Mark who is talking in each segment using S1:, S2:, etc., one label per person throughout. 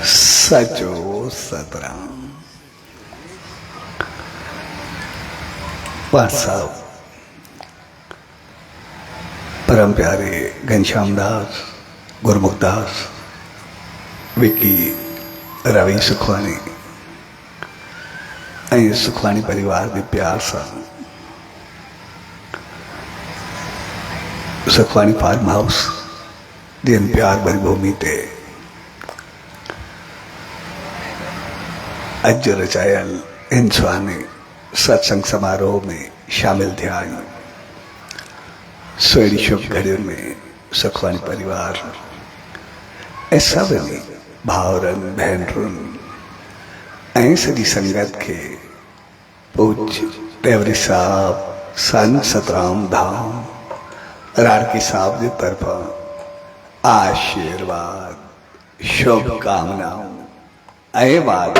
S1: सचो सतराम। पाठ साहब परम प्यारे घनश्याम दास, गुरमुख दास, विकी, रवि सुखवानी ऐं सुखवानी परिवार के प्यार सां सुखवानी फार्म हाउस जिन प्यार भरी भूमि ते अज रचायल इन सुहाने सत्संग समारोह में शामिल थिया आहियूं। सुहिणी शुभ घड़ियुनि में सुखवानी परिवार ऐं सभिनी भाउरनि भेनरुनि ऐं सॼी संगत के पूज्य टेवरी साहब संत सतराम धाम राड़की साहब की तरफा आशीर्वाद शुभकामनाओं ऐं वाद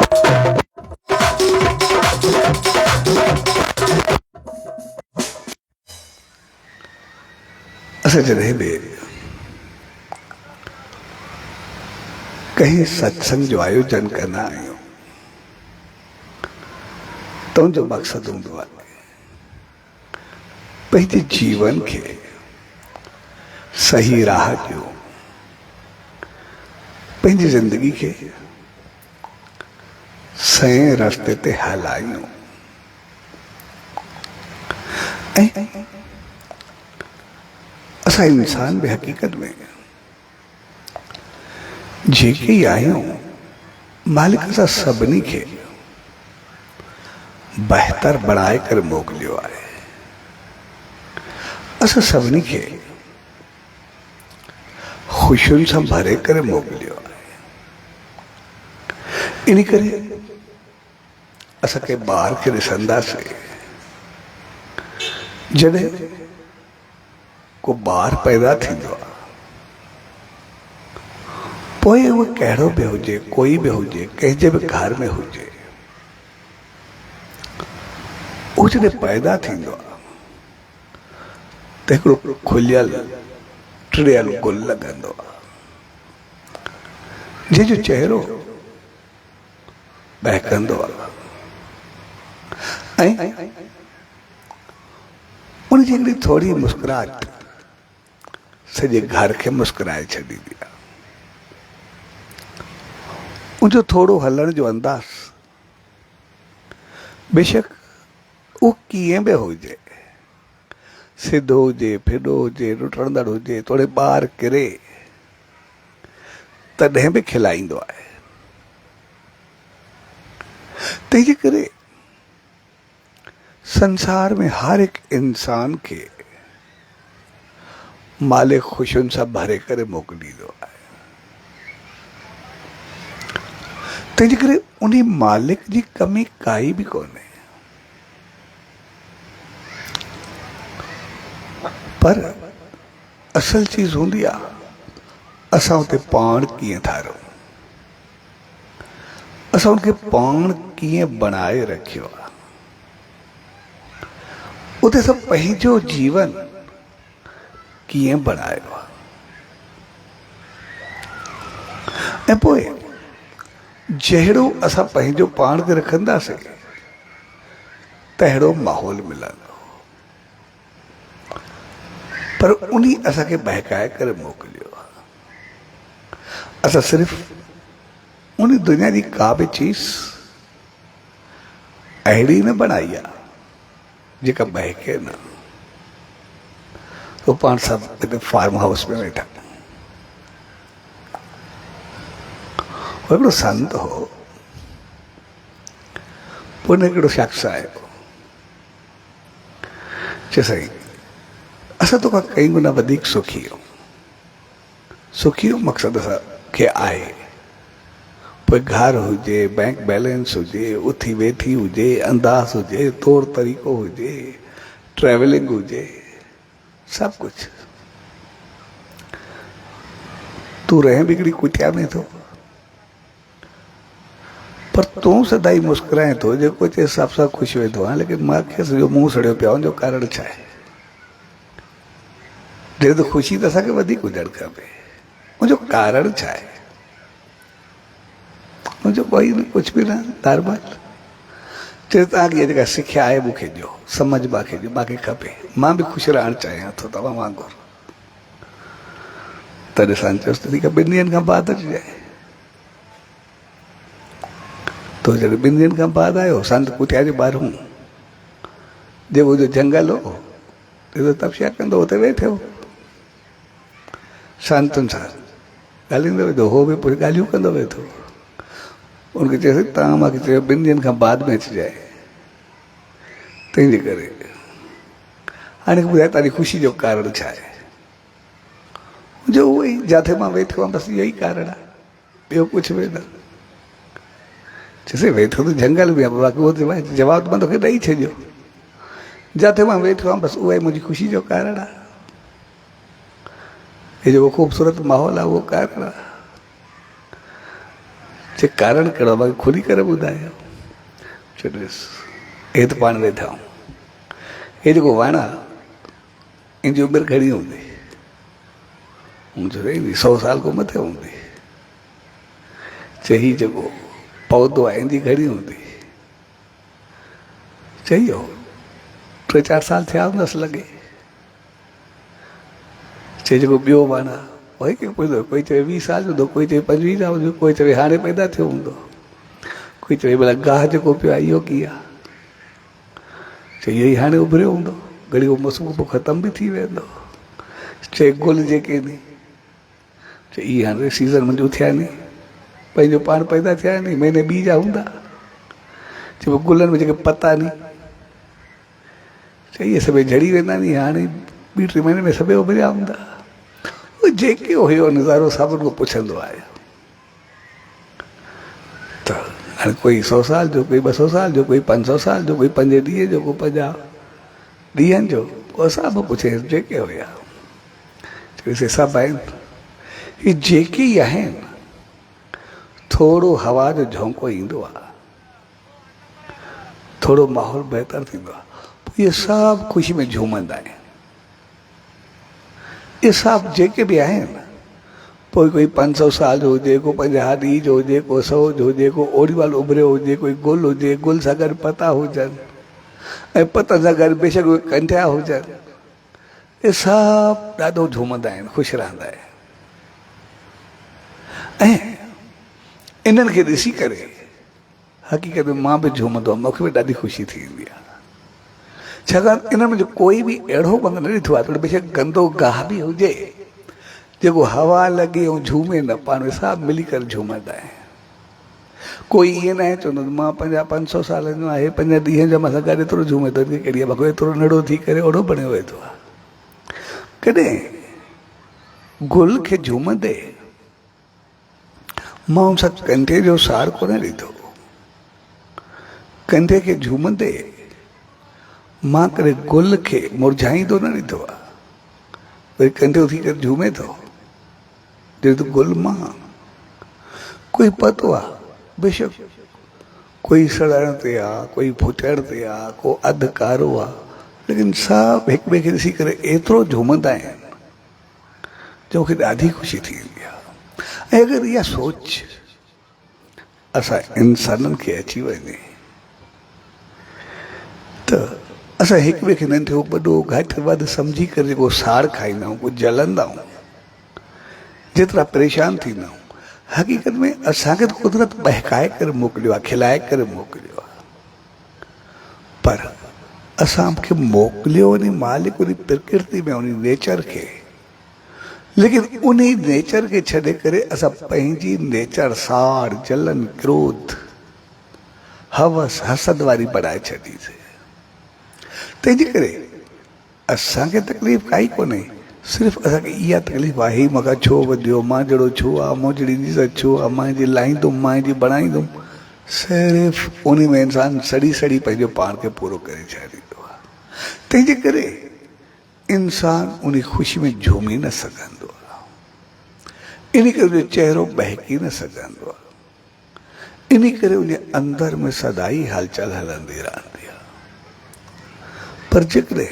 S1: असां जॾहिं बि कहीं सत्संग जो आयोजन कंदा आहियूं त उनजो मक़सदु हूंदो आहे पंहिंजे जीवन खे सही राह ॾियो, पंहिंजी ज़िंदगी के सही रास्ते ते हलायूं। असां इंसान बि हक़ीक़त में जेके ई आहियूं मालिक असां सभिनी खे बहितर बणाए करे मोकिलियो आहे। असां सभिनी खे खुशियुनि सां भरे करे मोकिलियो आहे। इन करे असां के ॿार खे ॾिसंदासीं, जॾहिं को ॿार पैदा थींदो आहे पोइ उहो कहिड़ो बि हुजे, कोई बि हुजे, कंहिंजे बि घर में हुजे, उहो जॾहिं पैदा थींदो आहे त हिकिड़ो खुलियल टिड़ियल गुल लॻंदो आहे जंहिंजो चहिरो बहकंदो आहे ऐं उनजी हिकिड़ी थोरी मुस्कुराहट सॼे घर खे मुस्कुराए छॾींदी आहे। उनजो थोरो हलण जो अंदाज़ बेशक उहो कीअं बि हुजे, सिधो हुजे, फिडो हुजे, रुटंदड़ हुजे, थोरे ॿार किरे तॾहिं बि खिलाईंदो आहे। तंहिंजे करे संसार में हर एक इंसान के मालिक खुशियुनि सां भरे करे मोकिलींदो आहे। तंहिंजे करे उन मालिक जी कमी काई बि कोन्हे, पर असल चीज हूंदी आहे असां उते पाण कीअं ठाहियूं, असां उनखे पाण कीअं बनाए रखियो आहे। उते असां पंहिंजो जीवन कीअं बनायो आहे ऐं पोइ जहिड़ो असां पंहिंजो पाण खे रखंदासीं तहिड़ो माहौल मिलंदो। पर उन्ही असांखे बहकाए करे मोकिलियो आहे। असां सिर्फ़ उन दुनिया जी का बि चीज़ अहिड़ी न बनाई आहे जेका बहके न। तो पाण सभु हिते फार्म हाउस में वेठा, हिकिड़ो संत हो, पोइ हिकिड़ो शख़्स आयो, चए साईं असां तोखां कई गुना वधीक सुखी आहियूं। सुखी मक़सदु असांखे आहे, पोइ घर हुजे, बैंक बैलेंस हुजे, उथी वेठी हुजे, अंदाज़ हुजे, तौर तरीक़ो हुजे, ट्रेवलिंग हुजे, सब कुछ। तू रहे बिगड़ी कुटिया में थो, पर तू सदाई मुस्कुराए थो जेको चए सब सां ख़ुशि वेंदो आहे। लेकिन मूंखे सॼो मुंहुं सड़ियो पियो आहे, जो कारण छा आहे? जॾहिं त ख़ुशी त असांखे वधीक हुजणु खपे, उनजो कारण छा आहे? मुंहिंजो कोई न कुझु बि न नॉर्मल। चए तव्हांखे जेका सिखिया आहे मूंखे ॾियो, सम्झ मूंखे ॾियो, मूंखे खपे, मां बि ख़ुशि रहणु चाहियां थो तव्हां वांगुरु। तॾहिं सां चयोसि त ठीकु आहे, 2 ॾींहंनि खां बाद अचिजांइ। तो जॾहिं 2 ॾींहंनि खां बाद आयो, संत कुटिया जे ॿाहिरूं जेको जो जंगल हो, ॾिसो तपस्या कंदो हुते वेठो संतनि सां ॻाल्हाईंदो वेठो, हो बि पोइ ॻाल्हियूं कंदो वेठो। उनखे चयोसि तव्हां मूंखे चयो 2 ॾींहंनि खां बाद में अचिजांइ, तंहिंजे करे हाणे ॿुधाए तव्हांजी ख़ुशी जो कारण छा आहे? जो उहो ई जिथे मां वेठो आहियां बसि इहो ई कारण आहे, ॿियो कुझु बि न। चइसि वेठो त जंगल में आहे, बाक़ी उहो जवाबु त मां तोखे ॾेई छॾियो, जिथे मां वेठो आहियां बसि उहा ई मुंहिंजी ख़ुशी जो कारण आहे। हे जेको ख़ूबसूरत माहौल आहे उहो कारण आहे। चए कारण कहिड़ो आहे, मूंखे खुली करे ॿुधायो। चयो ॾिस, हे त पाण वेठा आहियूं, हे जेको वण आहे इन जी उमिरि घणी हूंदी? मुंहिंजो 100 साल खां मथे हूंदी। चई हीउ जेको पौधो आहे इन जी घणी हूंदी? चई 3-4 साल थिया हूंदसि लॻे। चई जेको ॿियो वण आहे वरी कंहिं पुछंदो, कोई चवे 20 साल हूंदो, कोई चवे 25 साल हूंदो, कोई चवे हाणे पैदा थियो हूंदो, कोई चवे भला गाह जेको पियो आहे इहो कीअं आहे? चई इहो ई हाणे उभरियो हूंदो, घड़ी उहो मौसम पोइ ख़तम बि थी वेंदो। चए गुल जेके नी, चई इहे हाणे सीज़न मुंहिंजो थिया नी, पंहिंजो पाण पैदा थिया नी, महीने ॿी जा हूंदा। चए गुलनि में जेके पता नी, चई इहे सभई झड़ी वेंदा नी, हाणे 2-3 महीने में सभई उभरिया हूंदा। उहो जेके हुयो नज़ारो सभिनि खां पुछंदो आयो। त हाणे कोई 100 साल जो, कोई 200 साल जो, कोई 500 साल जो, कोई 5 ॾींहं जो, कोई 50 ॾींहंनि जो, उहो सभु पुछे जेके हुया। चयोसि सभु आहिनि, ही जेके ई आहिनि, थोरो हवा जो झोंको ईंदो आहे, थोरो माहौल बहितर थींदो आहे, पोइ इहे सभु ख़ुशी में झूमंदा आहिनि। इहे सभु जेके बि आहिनि, पोइ कोई 500 साल जो हुजे, को 50 ॾींहं जो हुजे, को 100 जो हुजे, को ओड़ी वाल उभरियो हुजे, कोई गुल हुजे, गुल सां गॾु पता हुजनि, ऐं पतनि सां गॾु बेशक उहे कंठिया हुजनि, इहे सभु ॾाढो झूमंदा आहिनि, ख़ुशि रहंदा आहिनि। ऐं इन्हनि खे ॾिसी करे हक़ीक़त में मां बि झूमंदो आहियां, मूंखे बि ॾाढी ख़ुशी थींदी आहे। छाकाणि इन में जो कोई बि अहिड़ो बंग न ॾिठो आहे, बेशक गंदो गाह बि हुजे, जेको हवा लॻे ऐं झूमे न, पाण में सभु मिली करे झूमंदा आहिनि। कोई ईअं न आहे चवंदो मां 500 साल जो आहे, 5 ॾींहं जो मूंसां गॾु एतिरो झूमे थो, कहिड़ी आहे एतिरो नड़ो थी करे ओड़ो बणियो वेठो आहे। कॾहिं गुल खे झूमंदे मां उन सां कंठे जो सार कोन ॾिठो, कंधे खे झूमंदे मां कॾहिं गुल खे मुरझाईंदो न ॾिठो आहे, वरी कंधे उथी करे झूमे थो, ॼण त गुल मां। कोई पतो आहे बेशक कोई सड़ण ते आहे, कोई फुटण ते आहे, को अधु कारो आहे, लेकिन सभु हिक ॿिए खे ॾिसी करे एतिरो झूमंदा आहिनि जो मूंखे ॾाढी ख़ुशी थींदी आहे। ऐं अगरि इहा सोच असां इंसाननि खे अची वञे त असां हिक ॿिए खे नंढो वॾो घटि वधि सम्झी करे जेको साड़ खाईंदा आहियूं, को जलंदा आहियूं, जेतिरा परेशान थींदा आहियूं, हक़ीक़त में असांखे त कुदरत बहकाए करे मोकिलियो आहे, खिलाए करे मोकिलियो आहे, पर असांखे मोकिलियो उन मालिक, उन प्रकृति में, उन नेचर खे, लेकिन उन नेचर खे छॾे करे असां पंहिंजी नेचर साड़, जलन, क्रोध, हवस, हसद वारी बणाए छॾीसीं। तंहिंजे करे असांखे तकलीफ़ काई कोन्हे, सिर्फ़ु असांखे इहा तकलीफ़ आहे, ही मूंखां छो वधियो, मां जहिड़ो छो आहे, मूं जहिड़ी इज़त छो आहे, मां जी लाहींदुमि, मां जी बणाईंदुमि, सिर्फ़ु उन में इंसानु सड़ी सड़ी पंहिंजो पाण खे पूरो करे छॾींदो आहे। तंहिंजे करे इंसानु उन ख़ुशी में झूमी न सघंदो आहे, इन करे उनजो चहिरो बहकी न सघंदो आहे, इन करे उन अंदर में सदाई हलचल हलंदी रहंदी आहे। पर जेकॾहिं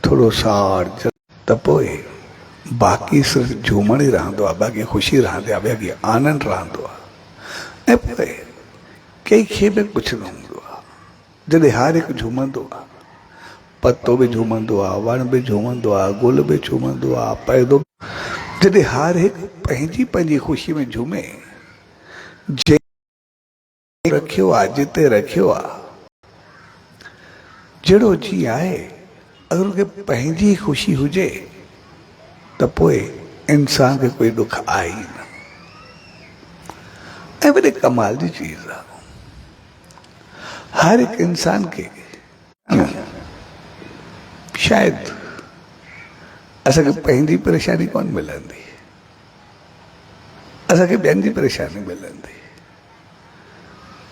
S1: थोरो साड़ त पोइ बाक़ी सिर्फ़ु झूमण ई रहंदो आहे, बाक़ी ख़ुशी रहंदी आहे, बाक़ी आनंद रहंदो आहे। ऐं पोइ कंहिंखे बि कुझु न हूंदो आहे। जॾहिं हर हिकु झूमंदो आहे, पत्तो बि झूमंदो आहे, वण बि झूमंदो आहे, गुल बि झूमंदो आहे, पैदो, जॾहिं हर हिकु पंहिंजी पंहिंजी ख़ुशी में झूमे, जंहिं रखियो आहे जिते रखियो आहे, जहिड़ो जीअं आहे, अगरि उनखे पंहिंजी ख़ुशी हुजे त पोइ इंसान खे कोई ॾुख आहे ई न। ऐं वॾे कमाल जी चीज़ आहे, हर हिकु इंसान खे शायदि असांखे पंहिंजी परेशानी कोन मिलंदी, असांखे ॿियनि जी परेशानी मिलंदी,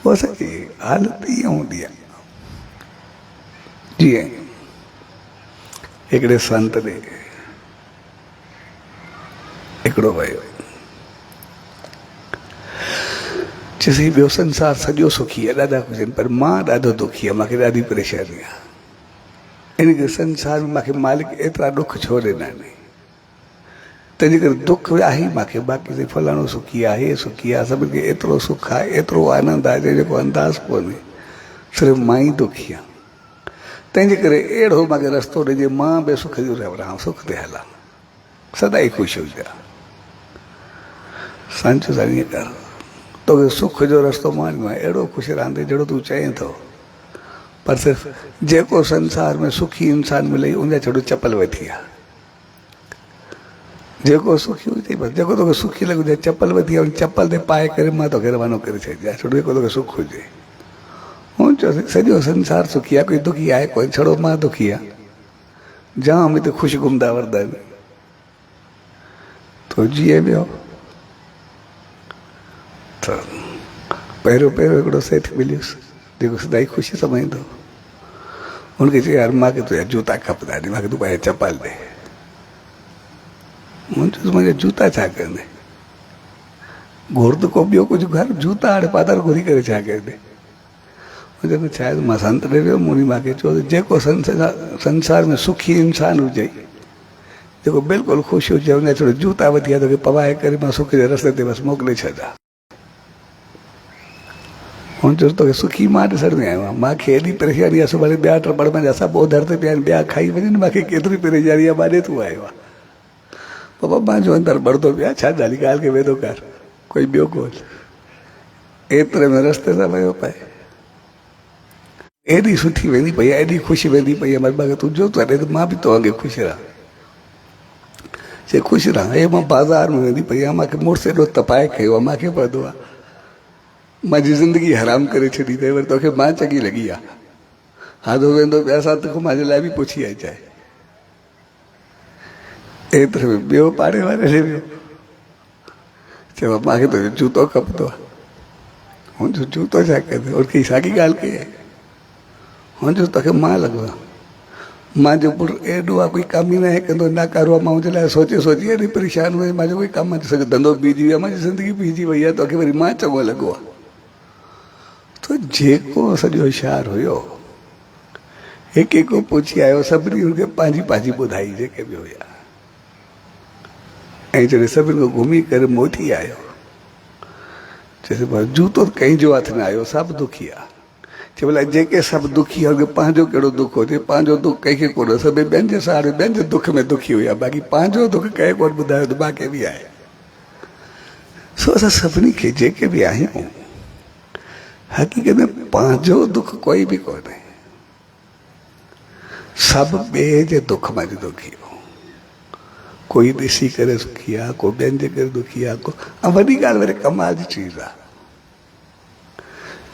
S1: पोइ असांजी हालत ईअं हूंदी आहे। जीअं हिकिड़े संत ॾे हिकिड़ो वियो, चयसि ॿियो संसार सॼो सुखी आहे, ॾाढा ख़ुशि आहिनि, पर मां ॾाढो दुखी आहियां, मूंखे ॾाढी परेशानी आहे। इन करे संसार में मूंखे मालिक एतिरा ॾुख छो ॾिना आहिनि, तंहिंजे करे दुख आहे ई मूंखे, बाक़ी त फलाणो सुखी आहे, हे सुखी आहे, सभिनि खे एतिरो सुख आहे, एतिरो आनंद आहे जंहिंजो अंदाज़ कोन्हे, सिर्फ़ु मां ई दुखी आहियां। तंहिंजे करे अहिड़ो मूंखे रस्तो ॾिजे, मां बि सुख जो रहां, सुख ते हलां, सदाई ख़ुशि हुजां। संत सां ईअं कर, तोखे सुख जो रस्तो मां ॾिनो आहे, अहिड़ो ख़ुशि रहंदे जहिड़ो तूं चएं थो, पर सिर्फ़ु जेको संसार में सुखी इंसान मिले उनजा छॾो चपल वठी आहे, जेको सुखी हुजे बसि, जेको तोखे सुखी लॻे हुजे चपल वठी आहे, चपल ते पाए करे मां तोखे रवानो करे छॾियां, छॾो जेको तोखे सुख हुजे। हुन चयोसि सॼो संसार सुखी आहे, कोई दुखी आहे कोई, छड़ो मां दुखी आहियां, जाम हिते ख़ुशि घुमंदा वरंदा आहिनि। तो जीअं वियो त पहिरियों हिकिड़ो सेठ मिलियुसि जेको सदाई ख़ुशी सम्झंदो, हुनखे चयो यार मूंखे तुंहिंजा जूता खपंदा आहिनि, मूंखे तूं पंहिंजा चपल ॾे। मूं चयोसि मुंहिंजा जूता छा कंदे, घुर त को ॿियो कुझु घर, जूता हाणे पातल घुरी करे छा कंदे। मुंहिंजो त शायदि मां संत ॾे वियो, मूं मूंखे चयो जेको संसार में सुखी इंसान हुजे, जेको बिल्कुलु ख़ुशि हुजे, हुन थोरो जूता वठी आहे तोखे पवाए करे मां सुख जे रस्ते ते बसि मोकिले छॾां। हुन चयोसि तोखे सुखी मां ॾिसण में आयो आहियां, मूंखे एॾी परेशानी आहे, सुभाणे ॿिया टपड़ में असां ॿोधर ते पिया आहिनि, ॿिया खाई वञनि, मूंखे केतिरी परेशानी आहे, माॾे तूं आयो आहे। बाबा मुंहिंजो अंदरि बढ़ंदो पिया, छा ॻाल्हि ॻाल्हि खे वेदो कर, कोई ॿियो कोन। एतिरे में रस्ते सां वियो पए, एॾी सुठी वेंदी पई आहे, एॾी ख़ुशि वेंदी पई आहे, मूंखे तूं जो ॾे त मां बि तो अॻे ख़ुशि रहां, चए ख़ुशि रहां। हे मां बाज़ार में वेंदी पई आहियां, मूंखे मुड़ुसु एॾो तपाए खयो आहे, मूंखे पवंदो आहे मुंहिंजी ज़िंदगी हराम करे छॾी अथई, वरी तोखे मां चङी लॻी आहे, हादो वेंदो ॿिया सां तोखे मुंहिंजे लाइ बि पुछी आई चाहे। एतिरे में ॿियो पाड़े वारे ॾे वियो, चयो मूंखे तुंहिंजो जूतो खपंदो आहे। हुनजो जूतो छा कंदे, हुनखे साॻी ॻाल्हि कई आहे। हुनजो तोखे मां लॻो आहे, मुंहिंजो पुटु एॾो आहे, कोई कमु ई न कंदो, न करो आहे, मां हुनजे लाइ सोचे सोचे एॾी परेशान हुई, मुंहिंजो कोई कमु अची सघे, धंधो बीजी वियो आहे, मुंहिंजी ज़िंदगी बीजी वई आहे, तोखे वरी मां चङो लॻो आहे। तो जेको सॼो शहर हुयो हिकु हिकु पुछी आयो, सभिनी हुनखे पंहिंजी पंहिंजी ॿुधाई जेके बि हुया, ऐं जॾहिं सभिनी खां घुमी करे मोटी आयो, चइसि भाई जूतो कंहिंजो हथ न आयो, सभु दुखी आहे। चए भला जेके सभु दुखी आहे, पंहिंजो कहिड़ो दुख हुजे, पंहिंजो दुख कंहिंखे कोन, सभु ॿियनि जे सहारे ॿियनि जे दुख में दुखी हुया, बाक़ी पंहिंजो दुख कंहिं कोन ॿुधायो त मूंखे बि आहे। सो असां सभिनी खे जेके बि आहियूं, हक़ीक़त में पंहिंजो दुख कोई बि कोन्हे, सभु ॿिए जे दुख में दुखी हो, कोई ॾिसी करे सुखी आहे, कोई ॿियनि जे करे दुखी आहे, ऐं वॾी ॻाल्हि वरी कमाल जी चीज़ आहे,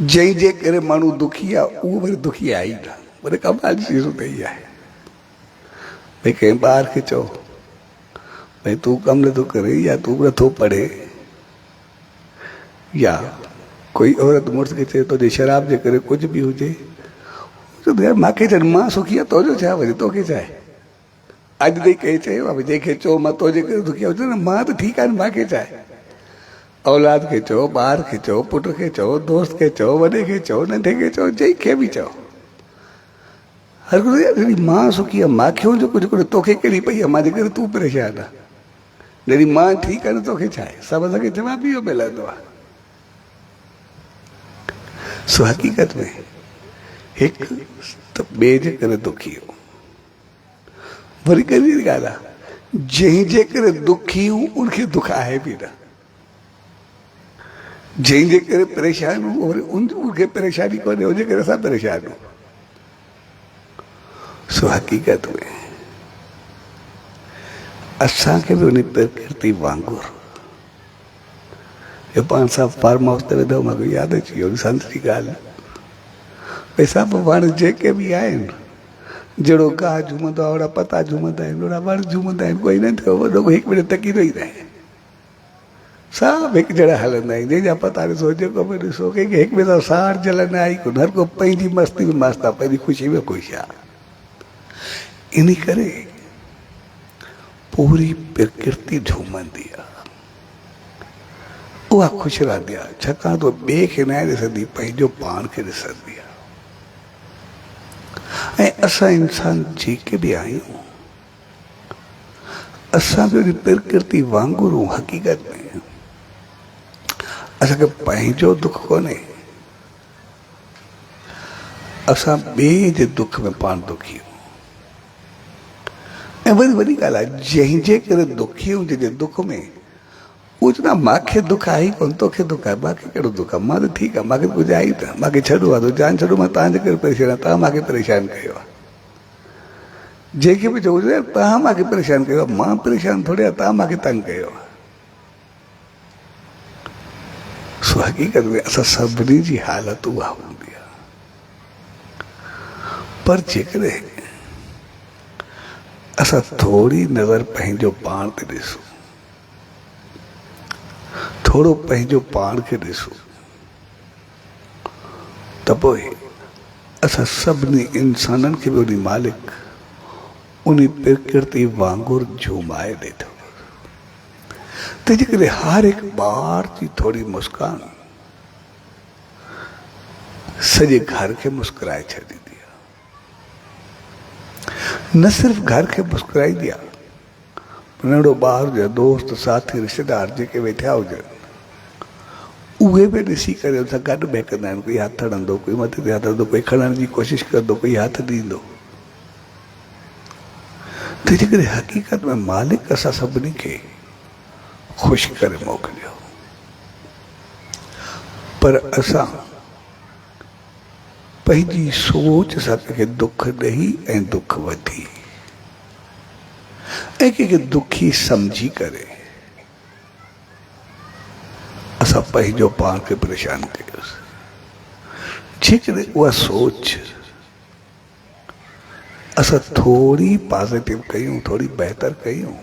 S1: जंहिंजे करे माण्हू दुखी आहे उहो वरी दुखी आहे ई न, वरी कमाल जी चीज़ उते ई आहे। भई कंहिं ॿार खे चओ भई तूं कमु नथो करे, या तूं नथो पढ़े, या कोई औरत मुड़ुस खे चए थो जे शराब जे करे कुझु बि हुजे, यार मूंखे चए मां सुखी आहे, तुंहिंजो छा वरी, तोखे छा आहे। अॼु ताईं कंहिं चयो आहे जंहिंखे चओ मां तुंहिंजे करे दुखी आहे, न मां त ठीकु आहे, मूंखे छा आहे। औलाद खे चओ, ॿार खे चओ, पुट खे चओ, दोस्त खे चओ, वॾे खे चओ, नंढे खे चओ, जंहिंखे बि चओ, हर कोई जॾहिं मां सुखी आहे, मूंखे हुनजो कुझु कोन्हे, तोखे कहिड़ी पई आहे, मुंहिंजे करे तूं परेशान आहे, जॾहिं मां ठीकु आहे न तोखे छा आहे। सभु असांखे जवाबु इहो मिलंदो आहे। सो हकीकत में एक तो बेजे करे दुखी हो वरी करी ॻाल्हि आहे जंहिं जे करे दुखी हूं उनखे दुख आहे बि न जंहिं जे करे परेशान हूं वरी उनखे परेशानी कोन्हे उनजे करे असां परेशान हूं सो हकीकत में असांखे बि उन प्रकृति वांगुरु हे पाण सां फार्म हाउस ते वेठो मूंखे यादि अची वियो संत जी ॻाल्हि भई सभु वण जेके बि आहिनि जहिड़ो गाह झूमंदो आहे ओड़ा पता झूमंदा आहिनि ओड़ा वण झूमंदा आहिनि कोई न थियो वॾो हिकु मिनट तकींदो ई रहे सभु हिकु जहिड़ा हलंदा आहिनि जंहिंजा पता ॾिसो जेको बि ॾिसो कंहिंखे हिक ॿिए सां साड़ जलन आई कोन हर को पंहिंजी मस्ती में मस्तु आहे पंहिंजी ख़ुशी में ख़ुशि आहे इन करे पूरी प्रकृति झूमंदी आहे उहा ख़ुशि रहंदी आहे छाकाणि त ॿिए खे न ॾिसंदी पंहिंजो पाण खे ॾिसंदी आहे ऐं असां इंसान जेके बि आहियूं असां बि उन प्रकृति वांगुरु हक़ीक़त में असांखे पंहिंजो दुख कोन्हे असां ॿिए जे दुख में पाण दुखी आहियूं ऐं वरी वॾी ॻाल्हि आहे जंहिंजे करे दुखी हुजे जे दुख में उहो चवंदा मूंखे दुख आहे ई कोन तोखे दुख आहे मूंखे कहिड़ो दुख आहे मां त ठीकु आहे मूंखे कुझु आहे ई त मूंखे छॾो आहे त जान छॾो मां तव्हांजे करे परेशान आहियां तव्हां मूंखे परेशान कयो आहे जंहिंखे बि चओ तव्हां मूंखे परेशान कयो आहे मां परेशान थोरी आहे तव्हां मूंखे तंग कयो आहे सो हक़ीक़त में असां सभिनी जी हालत उहा हूंदी आहे पर जेकॾहिं असां थोरी नज़र पंहिंजो पाण ते ॾिसूं थोरो पंहिंजो पाण खे ॾिसूं त पोइ असां सभिनी इंसाननि खे बि उन मालिक उन प्रकृति वांगुरु झूमाए ॾिठो तंहिंजे करे हर हिकु ॿार जी थोरी मुस्कान सॼे घर खे मुस्कुराए छॾींदी आहे न सिर्फ़ु घर खे मुस्कुराईंदी आहे नंढो ॿार हुजे दोस्त साथी रिश्तेदार जेके वेठा हुजनि उहे बि ॾिसी करे हुन सां गॾु बहकंदा आहिनि कोई हथु हणंदो कोई मथे ते हथु हणंदो कोई खणण जी कोशिशि कंदो कोई हथु ॾींदो तंहिंजे करे हक़ीक़त में मालिक असां सभिनी खे ख़ुशि करे मोकिलियो पर असां पंहिंजी सोच सां कंहिंखे दुख ॾेई ऐं दुख वठी ऐं कंहिंखे दुखी सम्झी करे असां पंहिंजो पाण खे परेशान कयोसीं जेकॾहिं उहा सोच असां थोरी पॉज़िटिव कयूं थोरी बहितर कयूं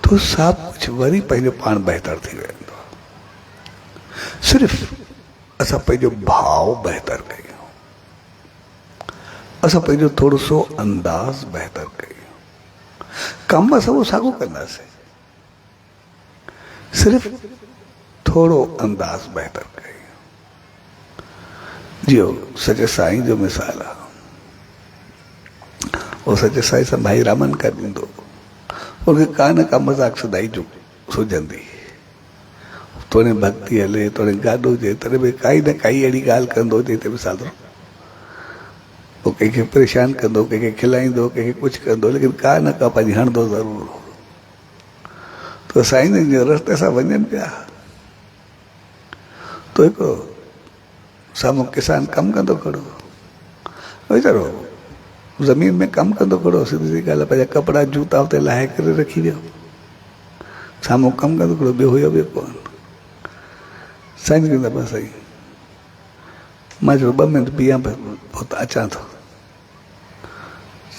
S1: तो सभु कुझु वरी पंहिंजो पाण बहितर थी वेंदो सिर्फ़ु असां पंहिंजो भाव बहितर कयूं असां पंहिंजो थोरो सो अंदाज़ बहितर कयूं कमु असां उहो साॻियो कंदासीं सिर्फ़ु थोरो अंदाज़ बहितर कयूं जियो सचे साईं जो मिसाल आहे वो सचे साईं सां भाई रामन कर ॾींदो उनखे का न का मज़ाक सदाई जो सुझंदी तोड़े भक्ति हले तोड़े गाॾो हुजे तॾहिं बि काई न काई अहिड़ी ॻाल्हि कंदो जंहिं ते साधो पोइ कंहिंखे परेशान कंदो कंहिंखे खिलाईंदो कंहिंखे कुझु कंदो लेकिन का न का पंहिंजी हणंदो ज़रूरु तो साईं जे रस्ते सां वञनि पिया तो हिकिड़ो साम्हूं किसान कमु कंदो खड़ो वीचारो ज़मीन में कमु कंदो खड़ो सिधी सी ॻाल्हि आहे पंहिंजा कपिड़ा जूता उते लाहे करे रखी वियो साम्हूं कमु कंदो खड़ो ॿियो हुयो ॿियो कोन साईं चवंदा बसि साईं मां चयो 2 मिंट बीहां पोइ त अचां थो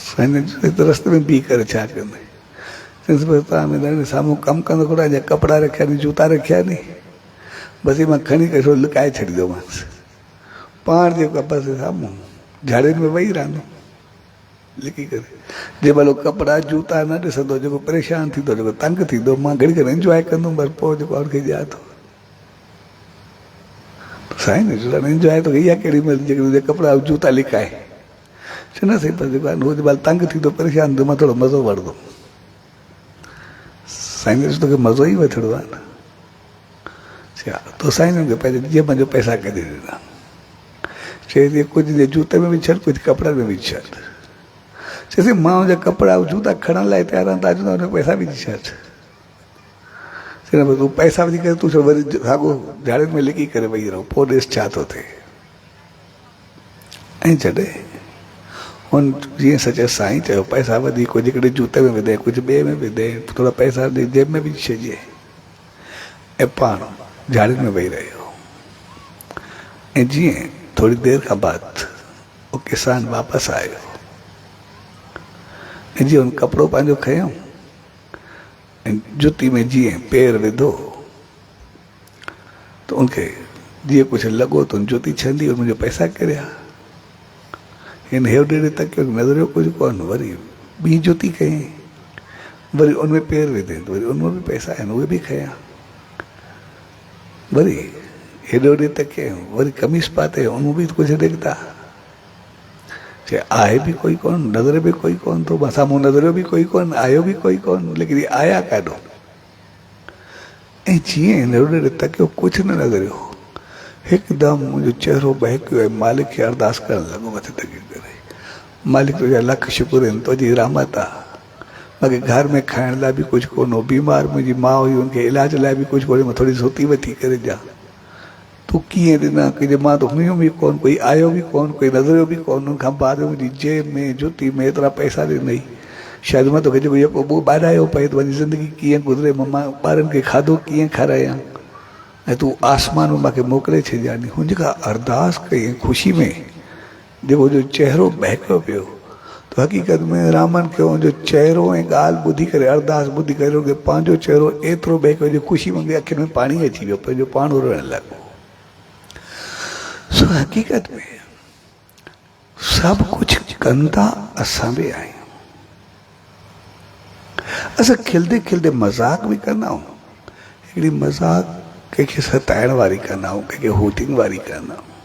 S1: साईं हिते रस्ते में बीह करे छा कंदे तव्हां साम्हूं कमु कंदो खड़ो अञा कपिड़ा रखिया नी जूता रखिया नी बसि मां खणी करे लिकाए छॾींदोमांसि पाण जेको बसि साम्हूं झाड़ियुनि में वेही रहंदो लिकी करे जंहिं महिल कपिड़ा जूता न ॾिसंदो जेको परेशान थींदो जेको तंग थींदो मां घड़ी घड़ी इंजॉय कंदुमि बसि पोइ जेको हुनखे ॾियां थो साईं इंजॉय थो इहा कहिड़ी महिल जेके कपिड़ा जूता लिकाए चवंदा साईं पर जेको आहे उहो जंहिं महिल तंग थींदो परेशान थींदो मां थोरो मज़ो वठंदुमि साईं तोखे मज़ो ई वठिणो आहे न चया तो साईं हुनखे पंहिंजे जेब जो पैसा कढी ॾिना। चए कुझु जे जूते में विझनि कुझु कपिड़े में विझनि। चएसि मां हुनजा कपिड़ा जूता खणण लाइ तयारु आहिनि, तव्हां हुन पैसा विझी छॾ। चए तूं पैसा विझी करे तूं वरी साॻियो झाड़ियुनि में लिकी करे वेही रहो, पोइ ॾिस छा थो थिए। ऐं जॾहिं हुन जीअं सचे साईं चयो पैसा वधीक कुझु हिकिड़े जूते में विधे, कुझु ॿिए में विधे, थोरा पैसा ॾेई जेब में विझी छॾिजे ऐं पाण झाड़ियुनि में वेही रहियो। ऐं जीअं थोड़ी देर खां बाद वो किसान वापसि आयो ऐं जीअं हुन कपिड़ो पंहिंजो खयों ऐं जुती में जीअं पेर विधो त उनखे जीअं कुझु लॻो त उन जुती छंदी और मुंहिंजा पैसा किरिया। हिन हेॾे ॾेढ तकियो, नज़रियो कुझु कोन, वरी ॿी जुती कयईं, वरी उनमें पेर विधे त वरी उनमें बि पैसा आहिनि, उहे बि खयां। वरी हेॾो ॾे तकियो, वरी कमीज़ पाते उनमें बि कुझु निकिता। चए आहे बि कोई कोन, नज़र बि कोई कोन थो, मां साम्हूं नज़रियो बि कोई कोन, आयो बि कोई कोन, लेकिन इहे आया काॾो। ऐं जीअं हेॾो ॾे तकियो कुझु न नज़रियो, हिकदमि मुंहिंजो चहिरो बहकियो ऐं मालिक खे अरदास करणु लॻो मथे टेके करे, मालिक तुंहिंजा लख शुक्र आहिनि, तुंहिंजी रहमत आहे। मूंखे घर में खाइण लाइ बि कुझु कोन हो, बीमार मुंहिंजी माउ हुई, हुनखे इलाज लाइ बि कुझु कोन्हे, मां थोरी सोती वठी करे ॾियां। तूं कीअं ॾिना कि मां त हुयूं बि कोन, कोई आयो बि कोन, कोई नज़रियो बि कोन। हुन खां बाद मुंहिंजी जेब में जुती में एतिरा पैसा ॾिनई, शायदि मां तोखे जेको जेको पोइ ॿाॾायो पए त वञी ज़िंदगी कीअं गुज़रे, मां ॿारनि खे खाधो कीअं खारायां, ऐं तूं आसमान में मूंखे मोकिले छॾियां। हुन खां अरदास कई ख़ुशी में, जेको जो चहिरो बहकियो पियो त हक़ीक़त में रामन खे हुनजो चहिरो ऐं ॻाल्हि ॿुधी करे, अरदास ॿुधी करे हुनखे पंहिंजो चहिरो एतिरो बहकियो जो ख़ुशी में अखियुनि में पाणी अची वियो, पंहिंजो पाण रोअण लॻो। सो हक़ीक़त में सभु कुझु कनि था, असां बि आहियूं। असां खिलंदे खिलंदे मज़ाक बि कंदा आहियूं, हिकिड़ी मज़ाक कंहिंखे सताइण वारी कंदा आहियूं, कंहिंखे हूटिंग वारी कंदा आहियूं,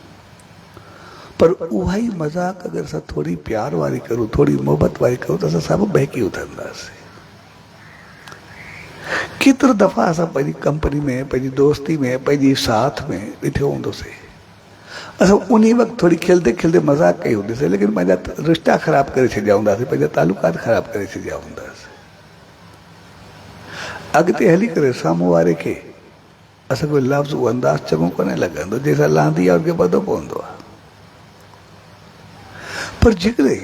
S1: पर उहा ई मज़ाक अगरि असां थोरी प्यार वारी करूं, थोरी मोहबत वारी करूं त असां सभु बहकी उथंदासीं। केतिरो दफ़ा असां पंहिंजी कंपनी में, पंहिंजी दोस्ती में, पंहिंजी साथ में ॾिठो हूंदोसीं, असां उन वक़्तु थोरी खिलंदे खिलंदे मज़ाक कई हूंदीसीं, लेकिन पंहिंजा रिश्ता ख़राबु करे छॾिया हूंदासीं, पंहिंजा तालुकात ख़राबु करे छॾिया हूंदासीं। अॻिते हली करे साम्हूं वारे खे असां कोई लफ़्ज़ उहो अंदाज़ चङो कोन्हे लॻंदो, जंहिंसां लांदी आहे उनखे पतो पवंदो आहे। पर जेकॾहिं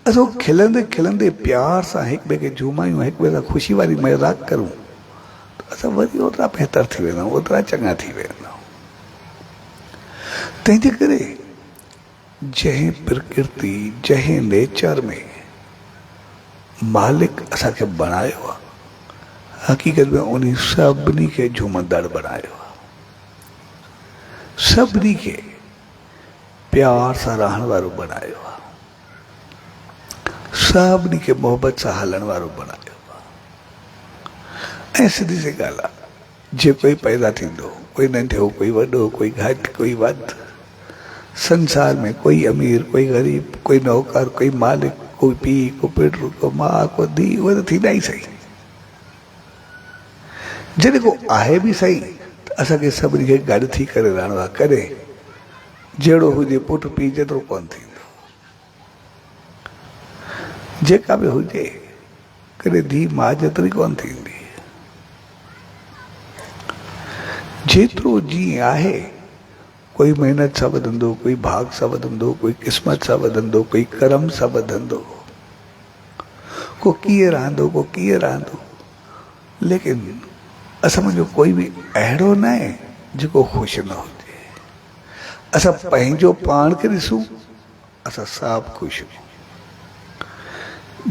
S1: असां खिलंदे खिलंदे प्यार सां हिक ॿिए खे झूमायूं, हिक ॿिए सां ख़ुशी वारी मज़ाक करूं त असां वरी ओतिरा बहितर थी वेंदा आहियूं, ओतिरा चङा थी वेंदा आहियूं। तंहिंजे करे जंहिं प्रकृति, जंहिं नेचर में मालिक असांखे बणायो आहे, हक़ीक़त में उन सभिनी खे झूमंदड़ बणायो आहे, सभिनी खे प्यार सां रहण वारो बणायो आहे, सभिनी खे मोहबत सां हलण वारो बणायो आहे। ऐं सिधी सी ॻाल्हि आहे, जे कोई पैदा थींदो, कोई नंढो, कोई वॾो, कोई घटि, कोई वधि, संसार में कोई अमीर, कोई ग़रीब, कोई नौकर, कोई मालिक, कोई पीउ, को पिटु, को माउ, को धीउ, उहे त थींदा ई सही। जॾहिं को आहे बि सही त असांखे सभिनी खे गॾु थी करे रहणो आहे। कॾहिं जहिड़ो हुजे पुटु पीउ जेतिरो कोन थींदो, जेका बि हुजे कॾहिं धीउ माउ जेतिरी कोन थींदी। जेतिरो जीअं आहे, कोई महिनत सां वधंदो, कोई भाग सां वधंदो, कोई क़िस्मत सां वधंदो, कोई कर्म सां वधंदो, को कीअं रहंदो, को कीअं रहंदो, लेकिन असां मुंहिंजो कोई बि अहिड़ो न आहे जेको ख़ुशि न हुजे। असां पंहिंजो पाण खे ॾिसूं, असां सभु ख़ुशि आहियूं।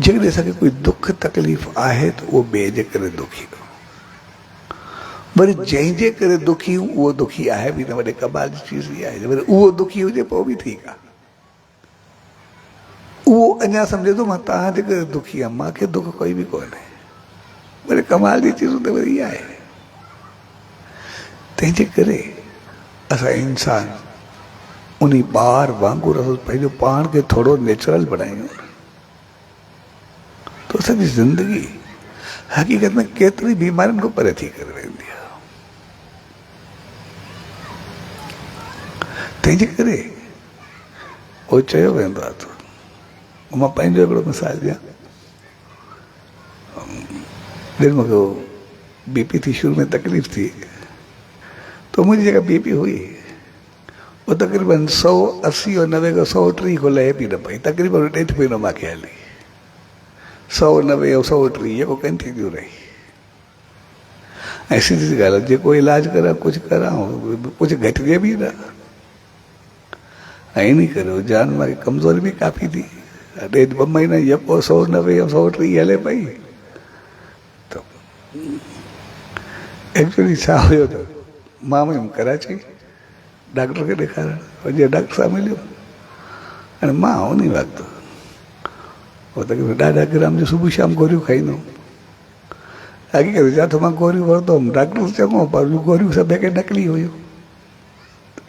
S1: जेकॾहिं असांखे कोई दुख तकलीफ़ आहे त उहो ॿिए जे करे दुखी हो, वरी जंहिंजे करे दुखी हूं उहो दुखी आहे बि न, वॾे कमाल जी चीज़ इहा आहे। वरी उहो दुखी हुजे पोइ बि ठीकु आहे, उहो अञा सम्झे थो मां तव्हांजे करे दुखी आहियां, मूंखे दुख कोई बि कोन्हे। वरी कमाल जी चीज़ त वरी इहा आहे। तंहिंजे करे असां इंसान उन ॿार वांगुरु असां पंहिंजो पाण खे थोरो नेचुरल बणायूं तो असांजी ज़िंदगी हक़ीक़त में केतिरी बीमारियुनि खां परे थी करे वेंदी आहे। तंहिंजे करे उहो चयो वेंदो आहे त मां पंहिंजो हिकिड़ो मिसाल ॾियां। जॾहिं मूंखे बीपी थी शुरू में तकलीफ़ थी तो मुंहिंजी जेका बीपी हुई वो तक़रीबन 180 और 90 को 130 को लहे पई न पई, तक़रीबन ॾेढ महीनो मूंखे हली 190 और 130 जेको कनि थींदियूं रही। ऐं सीधी सी ॻाल्हि आहे जेको इलाज करा कुझु करा कुझु घटिजे बि न। ऐं इन करे जान मां कमज़ोरी बि काफ़ी थी, ॾेढ 2 महीना यको 190 और 130 हले पई। त एक्चुअली छा हुयो त मां वयुमि कराची डॉक्टर खे ॾेखारण, जीअं डॉक्टर सां मिलियो हाणे मां उन वक़्तु उहो तक़रीबन ॾाढा ग्राम जो सुबुह शाम गोरियूं खाईंदो हुउमि। हक़ीक़त जिथे मां गोरियूं वरितो हुउमि डॉक्टर चङो पर गोरियूं सभु खे नकली हुयूं,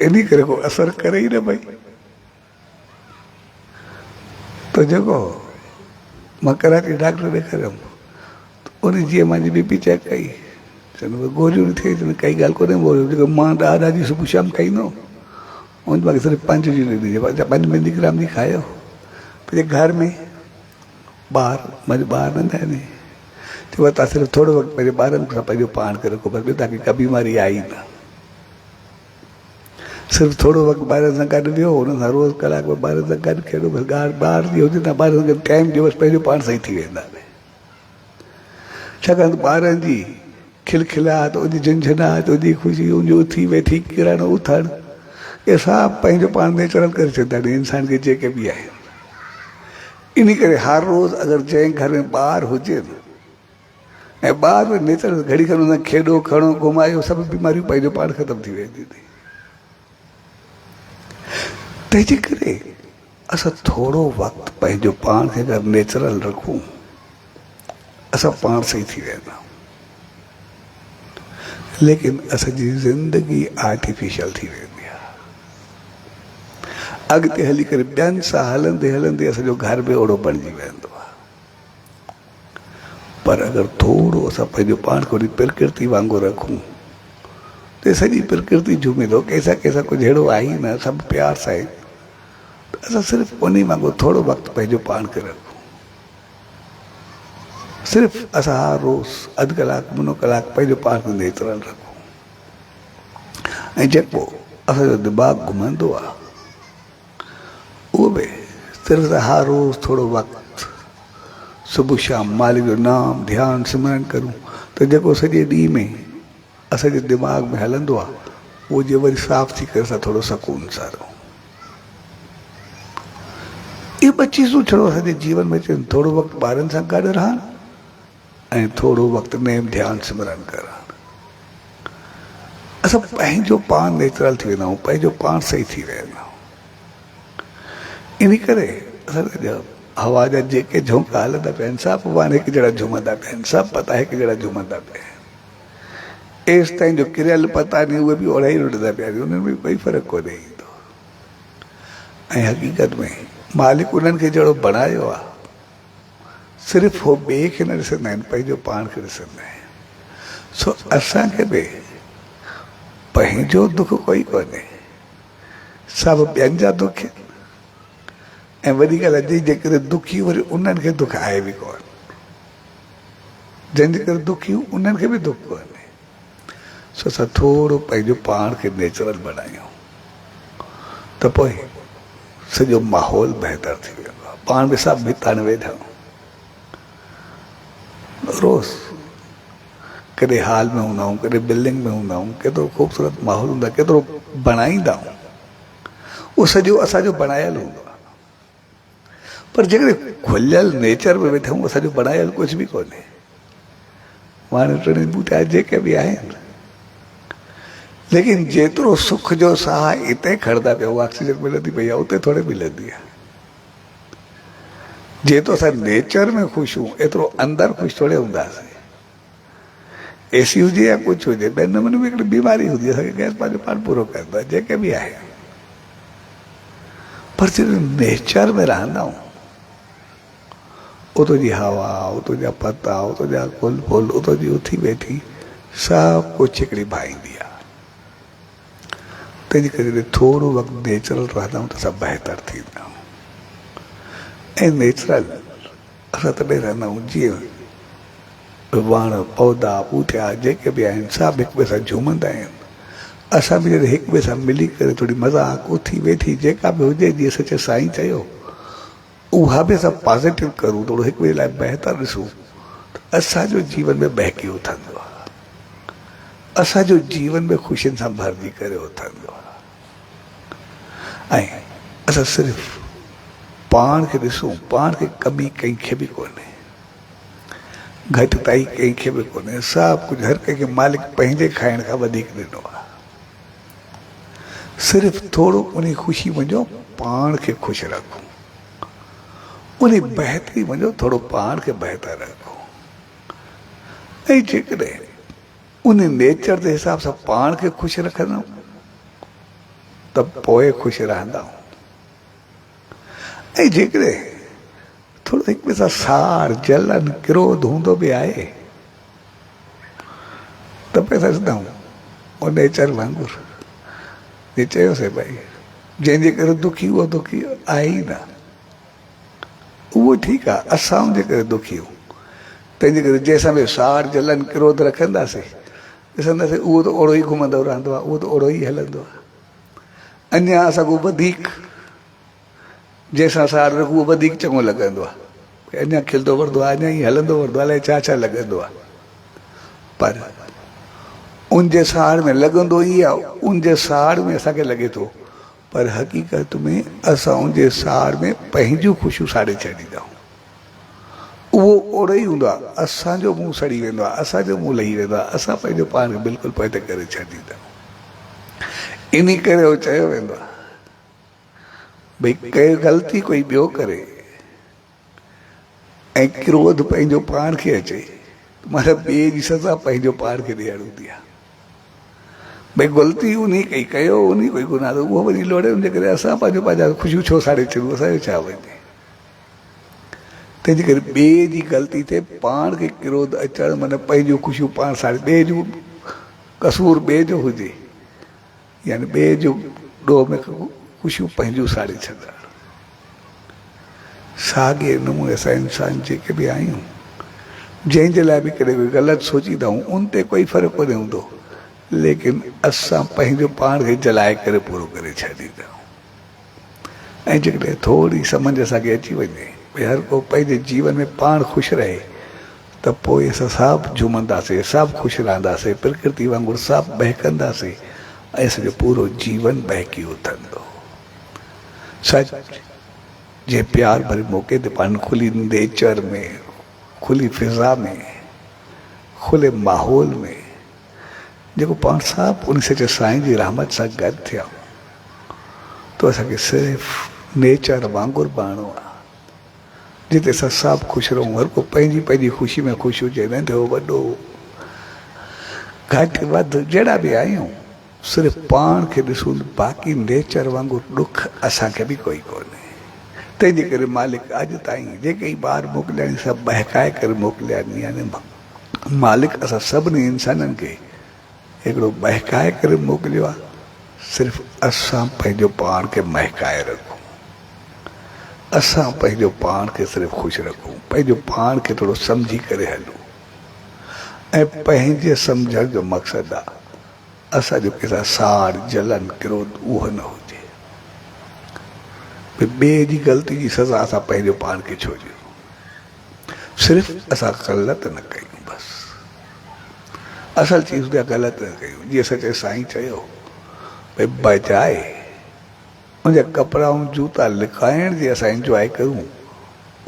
S1: इन करे को असरु करे ई न पई। त जेको मां कराची डॉक्टर ॾेखारियुमि उन जीअं मुंहिंजी बीपी चेक कई चवंदो गोरियूं थिए चवंदो काई ॻाल्हि कोन्हे, गोरियूं जेको मां ॾाढा जी सुबुह शाम खाईंदो हुउमि मूंखे सिर्फ़ु 5 जी ॾिनी 5 मिलीग्राम जी खायो। पंहिंजे घर में ॿार मुंहिंजा ॿार नंढा आहिनि, चयो तव्हां सिर्फ़ु थोरो वक़्तु पंहिंजे ॿारनि सां पंहिंजो पाण करे रखो, बसि तव्हांखे का बीमारी आई न। सिर्फ़ु थोरो वक़्तु ॿारनि सां गॾु वियो, हुन सां रोज़ु कलाक में ॿारनि सां गॾु खेॾो, बसि ॿार जी हुजे न ॿारनि सां गॾु टाइम ॾियो, बसि पंहिंजो पाण सही थी वेंदा। छाकाणि त ॿारनि जी खिलखिलाहट, उनजी झंझनाहट, उनजी ख़ुशी, उनजी उथी वेठी किरण उथण, इहे सभु पंहिंजो पाण नेचुरल करे छॾींदा आहिनि इंसान खे जेके बि आहिनि। इन करे हर रोज़ अगरि जंहिं घर में ॿार हुजे ऐं ॿार में नेचुरल घड़ी खनि हुन खेॾो खणो घुमायो, सभु बीमारियूं पंहिंजो पाण ख़तमु थी वेंदियूं। तंहिंजे करे असां थोरो वक़्तु पंहिंजो पाण खे अगरि नेचुरल रखूं असां पाण सही थी वेंदा। लेकिन असांजी ज़िंदगी आर्टिफिशियल थी वेंदी आहे। अॻिते हली करे ॿियनि सां हलंदे हलंदे असांजो घर बि ओड़ो बणिजी वेंदो आहे। पर अगरि थोरो असां पंहिंजो पाण खे वरी प्रकृति वांगुरु रखूं त सॼी प्रकृति झूमे थो, कंहिंसां कंहिंसां कुझु अहिड़ो आहे ई न, सभु प्यार सां आहिनि। असां सिर्फ़ु उन वांगुरु थोरो वक़्तु पंहिंजो पाण खे रखूं, सिर्फ़ु असां हर रोज़ अधु कलाकु मुनो कलाकु पंहिंजो पाण खे नेचुरल रखूं। ऐं जेको असांजो दिमाग़ु घुमंदो आहे उहो बि सिर्फ़ु हर रोज़ थोरो वक़्तु सुबुह शाम मालिक जो नाम ध्यानु सिमरन करूं त जेको सॼे ॾींहं में असांजे दिमाग़ में हलंदो आहे उहो जीअं वरी साफ़ थी करे असां थोरो सकून सां रहूं। इहे 2 चीज़ूं छड़ो असांजे जीवन में अचनि, थोरो वक़्तु ॿारनि सां गॾु रहनि ऐं थोरो वक़्तु नेम ध्यानु सिमरन करणु। असां पंहिंजो पाण नेचुरल थी वेंदा आहियूं, पंहिंजो पाण सही थी वेंदा आहियूं। इन करे असांजा हवा जा जेके झोंका हलंदा पिया आहिनि सभु वान हिकु जहिड़ा झुमंदा पिया आहिनि, सभु पता हिकु जहिड़ा झुमंदा पिया आहिनि। एसि ताईं जो किरियल पता आहिनि उहे बि ओड़ा ई उॾंदा पिया आहिनि, उन्हनि में कोई फ़र्क़ु कोन्हे ईंदो। ऐं हक़ीक़त में मालिक उन्हनि खे जहिड़ो बणायो आहे, सिर्फ़ु हो ॿिए खे न ॾिसंदा आहिनि, पंहिंजो पाण खे ॾिसंदा आहिनि। सो असांखे बि पंहिंजो दुख कोई कोन्हे, सभु ॿियनि जा दुख आहिनि। ऐं वॾी ॻाल्हि आहे जेकॾहिं दुखी वरी उन्हनि खे दुख आहे बि कोन, जंहिंजे करे दुखियूं उन्हनि खे बि दुख कोन्हे। सो असां थोरो पंहिंजो पाण खे नेचुरल बणायूं त पोइ सॼो माहौल बहितर थी वेंदो आहे। पाण बि सभु भिताण वेठा रोज़ कॾहिं हॉल में हूंदा आहियूं, कॾहिं बिल्डिंग में हूंदा आहियूं, केतिरो ख़ूबसूरत माहौल हूंदो आहे, केतिरो बणाईंदा आहियूं, उहो सॼो असांजो बणायल हूंदो आहे। पर जेकॾहिं खुलियल नेचर में वेठा आहियूं असांजो बणायल कुझु बि कोन्हे। वण टिण ॿूटा जेके बि आहिनि, लेकिन जेतिरो सुख जो साह हिते खणंदा पिया ऑक्सीजन मिलंदी पई आहे उते थोरे मिलंदी आहे। जेतिरो असां नेचर में ख़ुशि हूं एतिरो अंदरि ख़ुशि थोरे हूंदासीं। एसी हुजे या कुझु हुजे, ॿियनि नमूने में हिकिड़ी बीमारी हूंदी आहे, असांखे गैस पंहिंजो पाण पूरो कंदो आहे, जेके बि आहे। पर जॾहिं नेचर में रहंदा आहियूं उतो जी हवा, उतो जा पता, उतो जा गुल फुल, उतो जी उथी वेठी सभु कुझु हिकिड़ी भाईंदी आहे। तंहिंजे करे थोरो वक़्तु नेचुरल रहंदा आहियूं त सभु बहितर थींदा आहियूं। ऐं नेचुरल असां तॾहिं रहंदा आहियूं जीअं वण पौधा ॿूटिया जेके बि आहिनि सभु हिक ॿिए सां झूमंदा आहिनि। असां बि जॾहिं हिक ॿिए सां मिली करे थोरी मज़ाक उथी वेठी जेका बि हुजे जीअं सचे साईं चयो उहा बि असां पॉज़िटिव करूं, थोरो हिक ॿिए लाइ बहितर ॾिसूं त असांजो जीवन में बहकी उथंदो आहे, असांजो जीवन में ख़ुशियुनि सां भरिजी करे उथंदो आहे। ऐं असां सिर्फ़ु पाण खे ॾिसूं, पाण खे कमी कंहिंखे बि कोन्हे, घटिताई कंहिंखे बि कोन्हे, सभु कुझु हर कंहिंखे मालिक पंहिंजे खाइण खां वधीक ॾिनो आहे। सिर्फ़ु थोरो उन ख़ुशी वञो पाण खे ख़ुशि रखो, उन बहितरी वञो थोरो पाण खे बहितर रखो। ऐं जेकॾहिं उन नेचर जे हिसाब सां पाण खे ख़ुशि रखंदा त पोइ ख़ुशि रहंदा। ऐं जेकॾहिं थोरो हिक ॿिए सां साड़ जलन क्रोध हूंदो बि आहे त पोइ असां ॾिसंदा आहियूं उहो नेचर वांगुरु जे चयोसीं भई जंहिंजे करे दुखी उहो दुखी आहे ई न, उहो ठीकु आहे, असां जे करे दुखी हूं तंहिंजे करे जंहिंसां बि साड़ जलन क्रोध रखंदासीं ॾिसंदासीं उहो त ओड़ो ई घुमंदो रहंदो आहे, उहो त ओड़ो ई हलंदो आहे। अञा असांखे वधीक जंहिंसां साड़ रखूं उहो वधीक चङो लॻंदो आहे, अञा खिलंदो वरंदो आहे, अञा ई हलंदो वरंदो आहे, अलाए छा छा लॻंदो आहे। पर उन जे साड़ में लॻंदो ई आहे, उन जे साड़ में असांखे लॻे थो, पर हक़ीक़त में असां उन जे साड़ में पंहिंजूं ख़ुशियूं साड़े छॾींदा आहियूं। उहो ओड़ो ई हूंदो आहे, असांजो मुंहुं सड़ी वेंदो आहे, असांजो मुंहुं लही वेंदो आहे, असां पंहिंजो पाण खे बिल्कुलु पैदा करे छॾींदा आहियूं। इन करे उहो चयो वेंदो आहे भई कई ग़लती कोई ॿियो करे ऐं क्रोध पंहिंजो पाण खे अचे माना ॿिए जी सज़ा पंहिंजो पाण खे ॾियण हूंदी आहे। भई ग़लती उन कई कयो, उन कोई गुनाह त उहो वञी लोड़े, उनजे करे असां पंहिंजा ख़ुशियूं छो साड़े छॾूं, असांजो छा वञे। तंहिंजे करे ॿिए जी ग़लती ते पाण खे क्रोध अचणु माना पंहिंजूं ख़ुशियूं पाण साड़े, ॿिए जो कसूर ॿिए जो हुजे यानी ॿिए जो ॾोह में ख़ुशियूं पंहिंजूं साड़े छॾणु। साॻे नमूने असां इंसान जेके बि आहियूं जंहिंजे लाइ बि कॾहिं कोई ग़लति सोचींदा आहियूं उन ते कोई फ़र्क़ु कोन्हे हूंदो, लेकिन असां पंहिंजो पाण खे जलाए करे पूरो करे छॾींदा आहियूं। ऐं जेकॾहिं थोरी सम्झ असांखे अची वञे भई हर को पंहिंजे जीवन में पाण ख़ुशि रहे त पोइ असां सभु झूमंदासीं, सभु ख़ुशि रहंदासीं, प्रकृति वांगुरु सभु बहकंदासीं ऐं असांजो पूरो जीवन बहकी उथंदो। सच जे प्यार भरे मौक़े ते पाण खुली नेचर में, खुली फिज़ा में, खुले माहौल में जेको पाण सभु उन सचे साईं जी रहमत सां गॾु थिया तो असांखे सिर्फ़ु नेचर वांगुरु बहिणो आहे जिते असां सभु ख़ुशि रहूं, हर को पंहिंजी पंहिंजी ख़ुशी में ख़ुशि हुजे, नंढो वॾो घटि वधि जहिड़ा बि आहियूं सिर्फ़ु पाण खे ॾिसूं, बाक़ी नेचर वांगुरु ॾुख असांखे बि कोई कोन्हे। तंहिंजे करे मालिक अॼु ताईं जेके ई ॿार मोकिलिया आहिनि सभु बहकाए करे मोकिलिया आहिनि, यानी मालिक असां सभिनी इंसाननि खे हिकिड़ो बहकाए करे मोकिलियो आहे, सिर्फ़ु असां पंहिंजो पाण खे महकाए रखूं, असां पंहिंजो पाण खे सिर्फ़ु ख़ुशि रखूं, पंहिंजो पाण खे थोरो सम्झी करे हलूं। ऐं पंहिंजे सम्झण जो मक़सदु आहे असांजो कंहिंसां साड़ जलन क्रोध उहो न हुजे, ॿिए जी ग़लती जी सज़ा असां पंहिंजो पाण खे छो ॾियूं, सिर्फ़ु असां ग़लति न कयूं, बसि असल चीज़ जा ग़लति न कयूं। जीअं सचे साईं चयो भई बजाए उनजा कपिड़ा ऐं जूता लिकाइण जे असां इंजॉय करूं,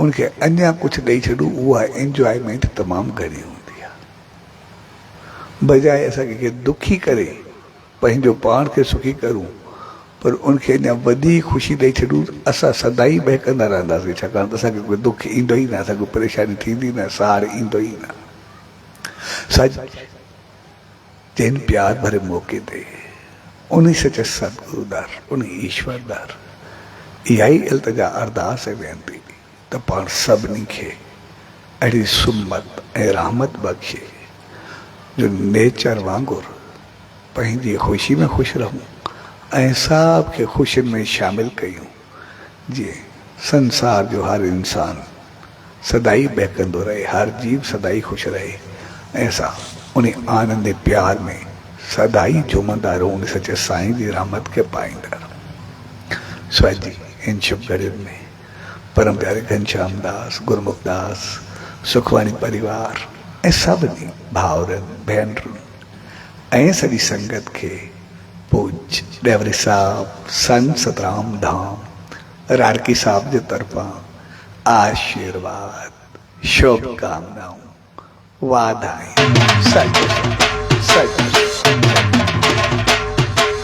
S1: उनखे अञा कुझु ॾेई छॾूं, उहा इंजॉयमेंट तमामु घणी हूंदी आहे। बजाए असां कंहिंखे दुखी करे पंहिंजो पाण खे सुखी करूं पर उनखे अञा वॾी ख़ुशी ॾेई छॾूं, असां सदाई बहकंदा रहंदासीं, छाकाणि त असांखे कोई दुख ईंदो ई न, असांखे परेशानी थींदी न, साड़ ईंदो ई न। सच जिन प्यार भरे मौक़े ते उन सचे सतगुरु दर, उन ईश्वर दर इहा ई इल्तिजा अरदास ऐं वेनती त पाण सभिनी खे अहिड़ी सुमत ऐं रहमत बख़्शे जो नेचर वांगुरु पंहिंजी ख़ुशी में ख़ुशि रहूं, ऐं सब खे ख़ुशियुनि में शामिल कयूं जीअं संसार जो हर इंसान सदाई बहकंदो रहे, हर जीव सदाई ख़ुशि रहे ऐं असां उन आनंद प्यार में सदाई झूमंदा रहूं उन सचे साईं जी रहमत खे पाईंदा। सो जी इन शुभ घड़ियुनि में परम प्यारे घनश्याम दास, गुरमुख दास, सुखवाणी परिवार ऐं सभिनी भाउरनि भेनरुनि ऐं सॼी संगत खे पूज डेवरी साहब संत सतराम धाम राड़की साहब जे तरफ़ां आशीर्वाद, शुभकामनाऊं, वाधायूं, सच सच